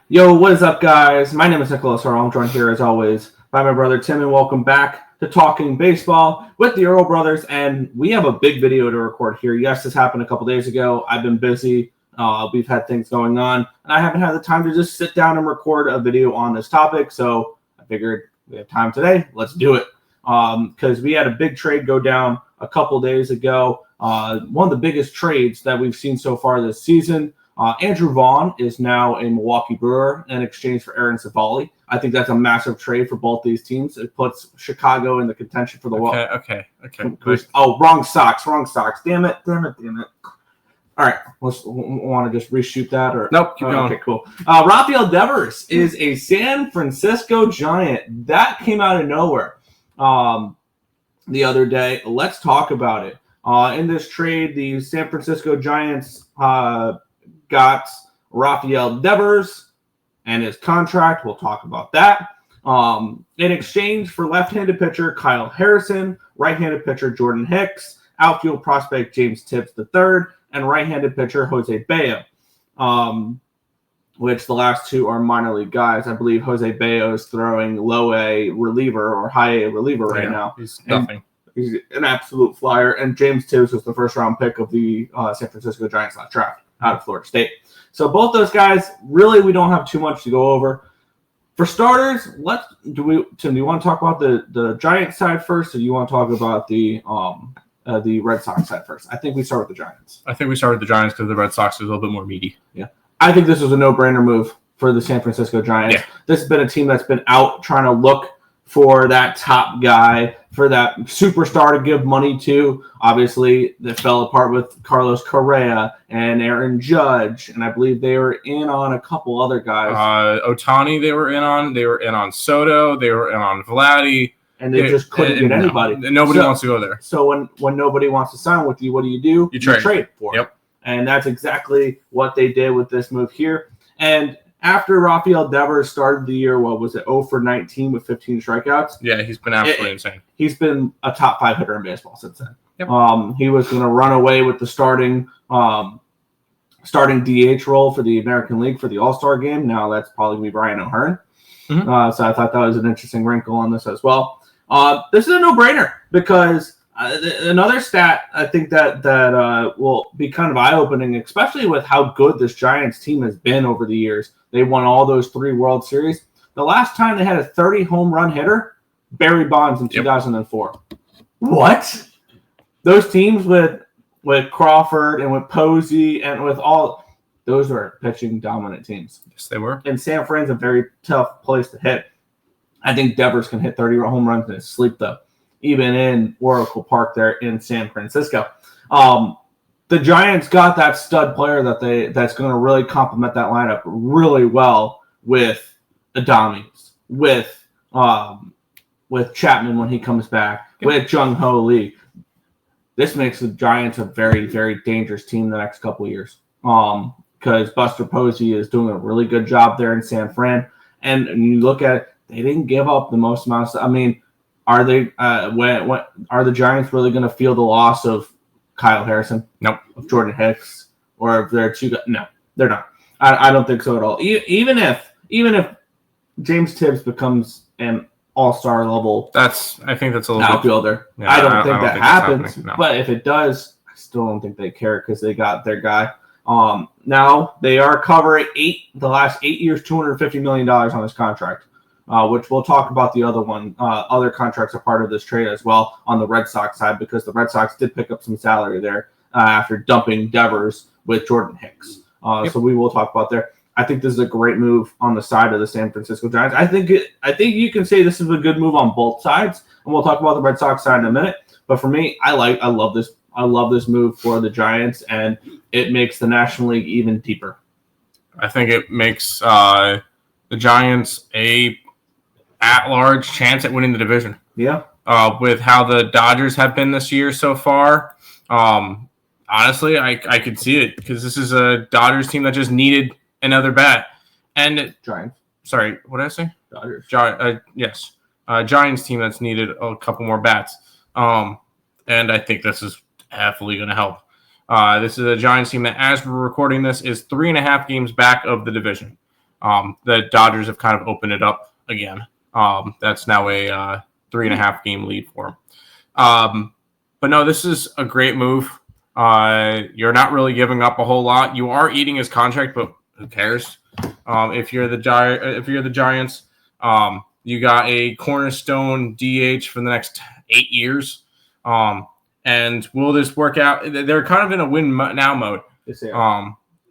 Yo, what is up, guys? My name is Nicholas Earle. I'm joined here, as always, by my brother Tim, and welcome back to Talking Baseball with the Earle brothers. And we have a big video to record here. Yes, this happened a couple days ago. I've been busy. We've had things going on, and I haven't had the time to just sit down and record a video on this topic. So I figured we have time today. Let's do it. Because we had a big trade go down a couple days ago. One of the biggest trades that we've seen so far this season. Andrew Vaughn is now a Milwaukee Brewer in exchange for Aaron Civale. I think that's a massive trade for both these teams. It puts Chicago in the contention for the Okay. Oh, wrong Sox. Damn it. All right, let's want to just reshoot that or nope. Keep going. Okay, cool. Rafael Devers is a San Francisco Giant. That came out of nowhere the other day. Let's talk about it. In this trade, the San Francisco Giants got Rafael Devers and his contract. We'll talk about that. In exchange for left-handed pitcher Kyle Harrison, right-handed pitcher Jordan Hicks, outfield prospect James Tibbs III, and right-handed pitcher Jose Bayo, which the last two are minor league guys. I believe Jose Bayo is throwing low-A reliever or high-A reliever right now. He's nothing. He's an absolute flyer. And James Tibbs was the first-round pick of the San Francisco Giants last draft out of Florida State. So both those guys, really, we don't have too much to go over. For starters, do you want to talk about the Giants side first, or do you want to talk about the Red Sox side first? I think we start with the Giants. I think we start with the Giants because the Red Sox is a little bit more meaty. Yeah. I think this was a no-brainer move for the San Francisco Giants. Yeah. This has been a team that's been out trying to look for that top guy, for that superstar to give money to. Obviously, they fell apart with Carlos Correa and Aaron Judge, and I believe they were in on a couple other guys. Ohtani they were in on. They were in on Soto. They were in on Vladdy. And they just couldn't get anybody. Nobody wants to go there. So when nobody wants to sign with you, what do? You trade for it. And that's exactly what they did with this move here. And after Rafael Devers started the year, 0 for 19 with 15 strikeouts? Yeah, he's been absolutely insane. He's been a top 5 hitter in baseball since then. Yep. He was going to run away with the starting DH role for the American League for the All-Star game. Now that's probably going to be Brian O'Hearn. Mm-hmm. So I thought that was an interesting wrinkle on this as well. This is a no-brainer because another stat I think that will be kind of eye-opening, especially with how good this Giants team has been over the years. They won all those 3 World Series. The last time they had a 30-home run hitter, Barry Bonds in 2004. What? Those teams with Crawford and with Posey and with all – those were pitching dominant teams. Yes, they were. And San Fran's a very tough place to hit. I think Devers can hit 30 home runs in his sleep, though, even in Oracle Park there in San Francisco. The Giants got that stud player that's going to really complement that lineup really well with Adames, with Chapman when he comes back, with Jung-Ho Lee. This makes the Giants a very, very dangerous team the next couple of years because Buster Posey is doing a really good job there in San Fran. And you look at it, they didn't give up the most amount. I mean, are they? Are the Giants really going to feel the loss of Kyle Harrison? Nope. Of Jordan Hicks, or if they're two guys? No, they're not. I don't think so at all. Even if James Tibbs becomes an all-star level, I think that's a little outfielder. Yeah, I don't think that happens. No. But if it does, I still don't think they care because they got their guy. Now they are covering the last 8 years, $250 million on this contract. Which we'll talk about the other one. Other contracts are part of this trade as well on the Red Sox side because the Red Sox did pick up some salary there after dumping Devers with Jordan Hicks. So we will talk about there. I think this is a great move on the side of the San Francisco Giants. I think you can say this is a good move on both sides, and we'll talk about the Red Sox side in a minute. But for me, I love this. I love this move for the Giants, and it makes the National League even deeper. I think it makes the Giants a at-large chance at winning the division. Yeah. With how the Dodgers have been this year so far, honestly, I could see it because this is a Dodgers team that just needed another bat. And Giants. Sorry, what did I say? Dodgers. Yes. Giants team that's needed a couple more bats. And I think this is definitely going to help. This is a Giants team that, as we're recording this, is 3.5 games back of the division. the Dodgers have kind of opened it up again. That's now a 3.5 game lead for them. But no, this is a great move. You're not really giving up a whole lot. You are eating his contract, but who cares? If you're the Giants, you got a cornerstone DH for the next 8 years. And will this work out? They're kind of in a win now mode.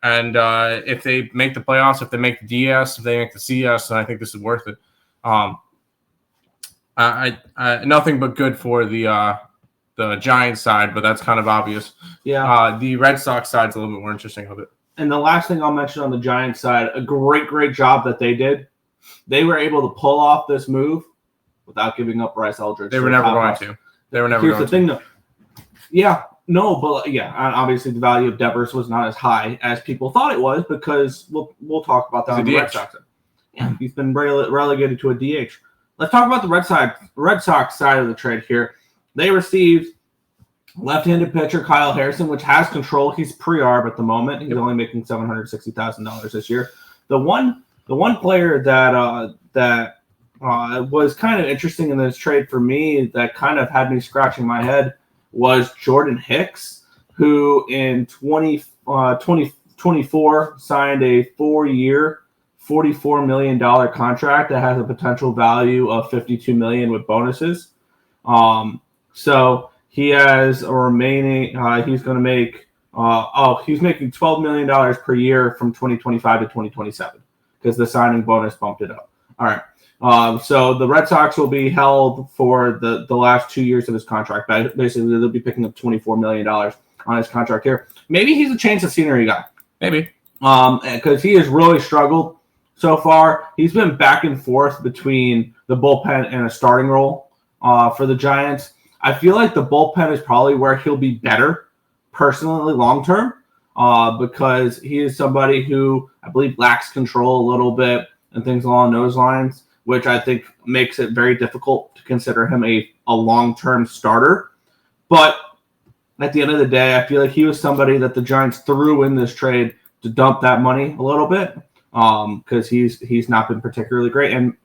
And if they make the playoffs, if they make the DS, if they make the CS, then I think this is worth it. Nothing but good for the Giants side, but that's kind of obvious. Yeah. The Red Sox side is a little bit more interesting of it. And the last thing I'll mention on the Giants side, a great job that they did. They were able to pull off this move without giving up Bryce Eldridge. They were never going to. Here's the thing, though. Yeah, no, but yeah, obviously the value of Devers was not as high as people thought it was because we'll talk about that on the Red Sox. Yeah, he's been relegated to a DH. Let's talk about the Red Sox side of the trade here. They received left-handed pitcher Kyle Harrison, which has control. He's pre-arb at the moment. He's only making $760,000 this year. The one player that was kind of interesting in this trade for me that kind of had me scratching my head was Jordan Hicks, who in 2024 signed a 4-year, $44 million contract that has a potential value of $52 million with bonuses. So he has a remaining. He's going to make. He's making $12 million per year from 2025 to 2027 because the signing bonus bumped it up. All right. So the Red Sox will be held for the last 2 years of his contract. Basically, they'll be picking up $24 million on his contract here. Maybe he's a change of scenery guy. Maybe. Because he has really struggled so far. He's been back and forth between the bullpen and a starting role for the Giants. I feel like the bullpen is probably where he'll be better personally long-term because he is somebody who I believe lacks control a little bit and things along those lines, which I think makes it very difficult to consider him a long-term starter. But at the end of the day, I feel like he was somebody that the Giants threw in this trade to dump that money a little bit because he's not been particularly great. And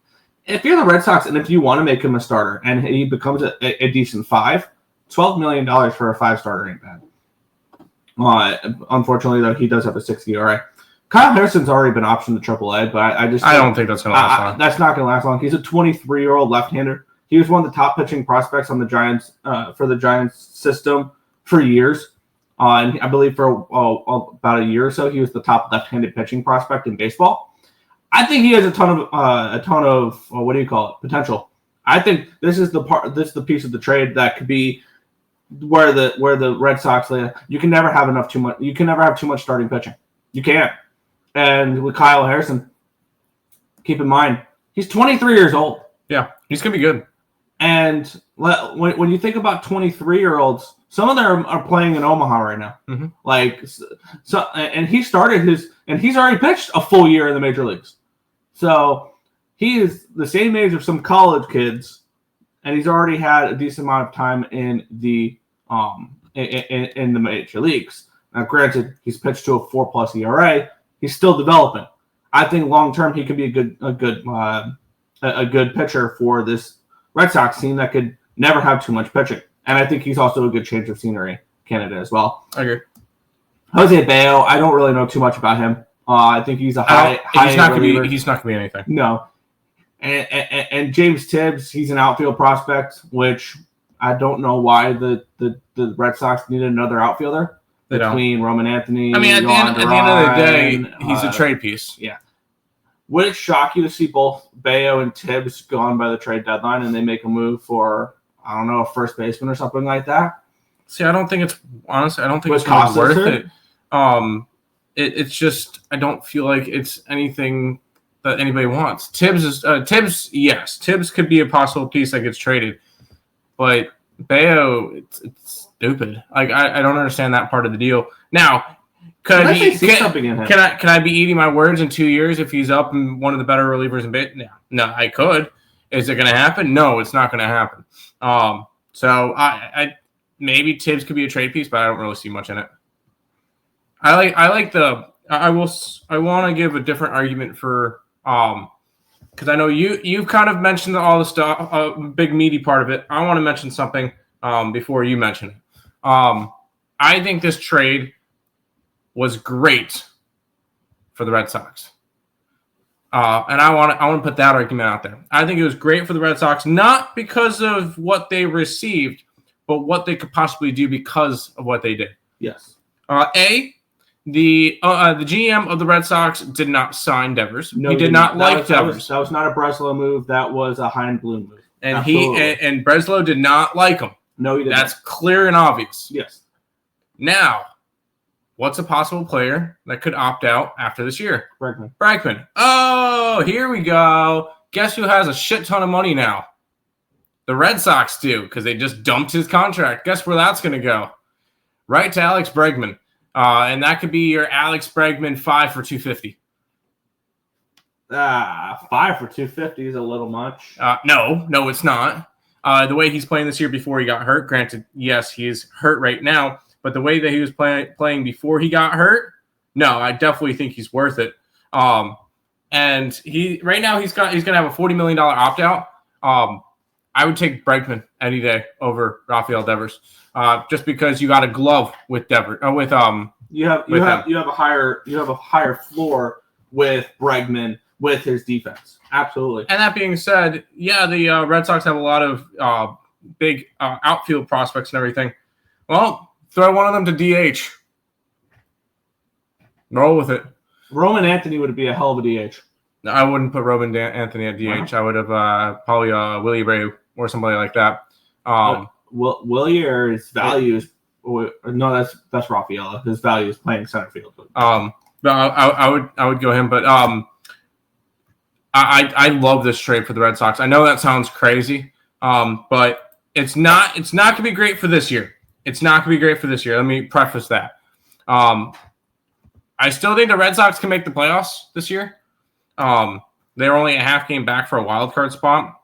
if you're the Red Sox and if you want to make him a starter and he becomes a decent $12 million for a 5-starter ain't bad. Unfortunately, though, he does have a 6 ERA. Kyle Harrison's already been optioned to AAA, but I don't think that's going to last long. That's not going to last long. He's a 23-year-old left-hander. He was one of the top pitching prospects on the Giants for the Giants system for years. And I believe for about a year or so, he was the top left-handed pitching prospect in baseball. I think he has a ton of what do you call it? Potential. I think this is the piece of the trade that could be where the Red Sox you can never have too much starting pitching. You can't. And with Kyle Harrison, keep in mind he's 23 years old. Yeah, he's gonna be good. And when you think about 23-year-olds, some of them are playing in Omaha right now. Mm-hmm. And he's already pitched a full year in the major leagues. So he is the same age of some college kids, and he's already had a decent amount of time in the in the major leagues. Now, granted, he's pitched to a 4+ ERA. He's still developing. I think long term he could be a good pitcher for this Red Sox team that could never have too much pitching. And I think he's also a good change of scenery candidate as well. I agree. Jose Bayo, I don't really know too much about him. I think he's he's not going to be anything. No. And James Tibbs, he's an outfield prospect, which I don't know why the Red Sox needed another outfielder between Roman Anthony. I mean, at the end of the day, he's a trade piece. Yeah. Would it shock you to see both Bayo and Tibbs gone by the trade deadline and they make a move for, I don't know, a first baseman or something like that? See, I don't think it's worth it. It's just I don't feel like it's anything that anybody wants. Tibbs, yes. Tibbs could be a possible piece that gets traded, but Bayo, it's stupid. Like I don't understand that part of the deal. Now, can I be eating my words in 2 years if he's up and one of the better relievers in baseball? No, I could. Is it going to happen? No, it's not going to happen. So I maybe Tibbs could be a trade piece, but I don't really see much in it. I like the I want to give a different argument for because I know you've kind of mentioned all the stuff, big meaty part of it. I want to mention something before you mention it. I think this trade was great for the Red Sox. And I want to put that argument out there. I think it was great for the Red Sox, not because of what they received, but what they could possibly do because of what they did. Yes. The GM of the Red Sox did not sign Devers. No, he did not like Devers. That was not a Breslow move. That was a Heinblum move. And and Breslow did not like him. No, he didn't. That's clear and obvious. Yes. Now, what's a possible player that could opt out after this year? Bregman. Oh, here we go. Guess who has a shit ton of money now? The Red Sox do, because they just dumped his contract. Guess where that's going to go? Right to Alex Bregman. And that could be your Alex Bregman 5 for $250. 5 for $250 is a little much. No, it's not. The way he's playing this year before he got hurt, granted, yes, he is hurt right now, but the way that he was playing before he got hurt, no, I definitely think he's worth it. And right now he's going to have a $40 million opt out. I would take Bregman any day over Rafael Devers, just because you got a glove with Devers. You have a higher floor with Bregman with his defense. Absolutely. And that being said, yeah, the Red Sox have a lot of big outfield prospects and everything. Well, throw one of them to DH. Roll with it. Roman Anthony would be a hell of a DH. No, I wouldn't put Roman Anthony at DH. Wow. I would have probably Willie Ray or somebody like that. Willie or his value is no, that's Rafael. His value is playing center field. No, I would go him, but I love this trade for the Red Sox. I know that sounds crazy, but it's not gonna be great for this year. It's not gonna be great for this year. Let me preface that. I still think the Red Sox can make the playoffs this year. They're only a half game back for a wild card spot.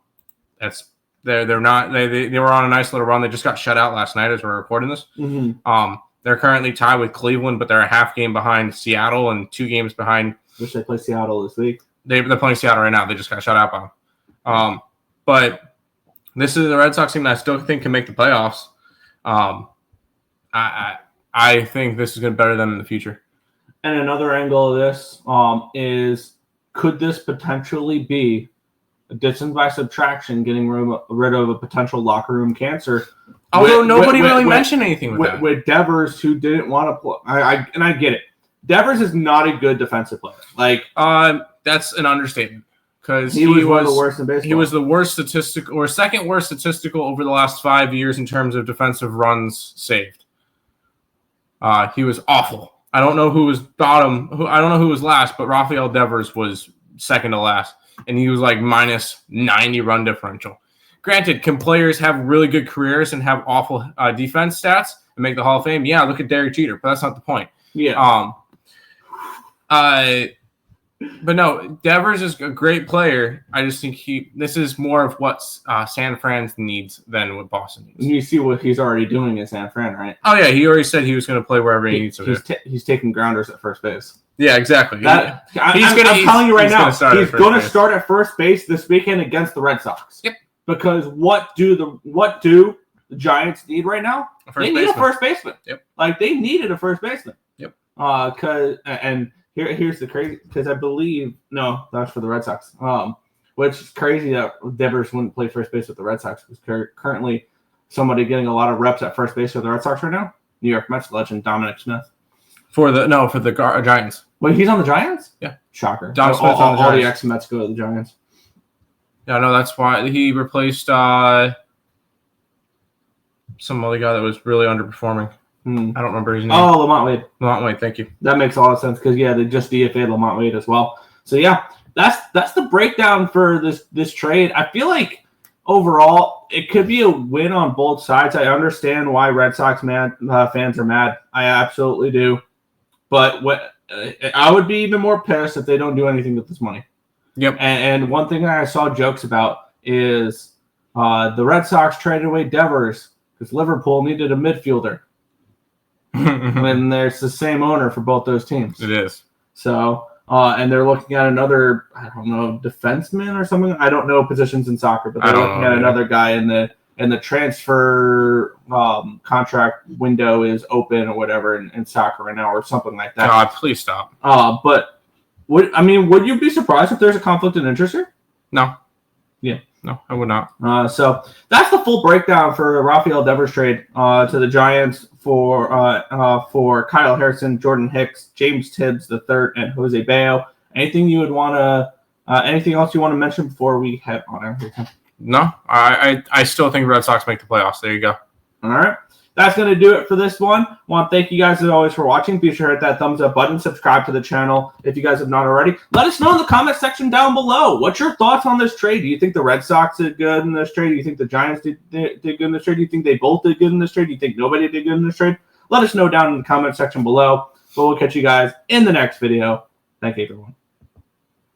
They're not. They were on a nice little run. They just got shut out last night as we're recording this. Mm-hmm. They're currently tied with Cleveland, but they're a half game behind Seattle and 2 games behind. Wish they play Seattle this week. They're playing Seattle right now. They just got shut out by them. But this is the Red Sox team that I still think can make the playoffs. I think this is going to be better than in the future. And another angle of this is, could this potentially be addition by subtraction, getting rid of a potential locker room cancer? Although nobody really mentioned anything with that. With Devers, who didn't want to play. I get it. Devers is not a good defensive player. That's an understatement, because he was one of the worst in baseball. He was the worst statistical or second worst statistical over the last 5 years in terms of defensive runs saved. He was awful. I don't know who was bottom. I don't know who was last, but Rafael Devers was second to last, and he was like minus 90 run differential. Granted, can players have really good careers and have awful defense stats and make the Hall of Fame? Yeah, look at Derek Jeter, but that's not the point. Yeah. But no, Devers is a great player. I just think this is more of what San Fran needs than what Boston needs. You see what he's already doing in San Fran, right? Oh, yeah. He already said he was going to play wherever he needs to. He's taking grounders at first base. Yeah, exactly. I'm telling you right now, he's going to start at first base this weekend against the Red Sox. Yep. Because what do the Giants need right now? They need a first baseman. Yep. They needed a first baseman. Yep. Here's the crazy, because I believe that's for the Red Sox. Which is crazy that Devers wouldn't play first base with the Red Sox, because currently somebody getting a lot of reps at first base for the Red Sox right now. New York Mets legend Dominic Smith. For the Giants. Wait, he's on the Giants? Yeah. Shocker. Dom Smith on the Giants. All the ex-Mets go to the Giants. Yeah, no, that's why he replaced some other guy that was really underperforming. I don't remember his name. Oh, Lamont Wade. Lamont Wade, thank you. That makes a lot of sense, because they just DFA'd Lamont Wade as well. So yeah, that's the breakdown for this trade. I feel like overall it could be a win on both sides. I understand why Red Sox fans are mad. I absolutely do. But I would be even more pissed if they don't do anything with this money. Yep. And one thing that I saw jokes about is the Red Sox traded away Devers because Liverpool needed a midfielder. When there's the same owner for both those teams. It is. So, and they're looking at another, I don't know, defenseman or something. I don't know positions in soccer, but they're looking at another guy in the transfer contract window is open or whatever in soccer right now or something like that. God, please stop. But would you be surprised if there's a conflict of interest here? No. Yeah. No, I would not. So that's the full breakdown for Rafael Devers trade to the Giants for Kyle Harrison, Jordan Hicks, James Tibbs III, and Jose Bayo. Anything you would want to, anything else you want to mention before we head on everything? No, I still think Red Sox make the playoffs. There you go. All right. That's going to do it for this one. I want to thank you guys as always for watching. Be sure to hit that thumbs up button. Subscribe to the channel if you guys have not already. Let us know in the comment section down below. What's your thoughts on this trade? Do you think the Red Sox did good in this trade? Do you think the Giants did good in this trade? Do you think they both did good in this trade? Do you think nobody did good in this trade? Let us know down in the comment section below. But we'll catch you guys in the next video. Thank you, everyone.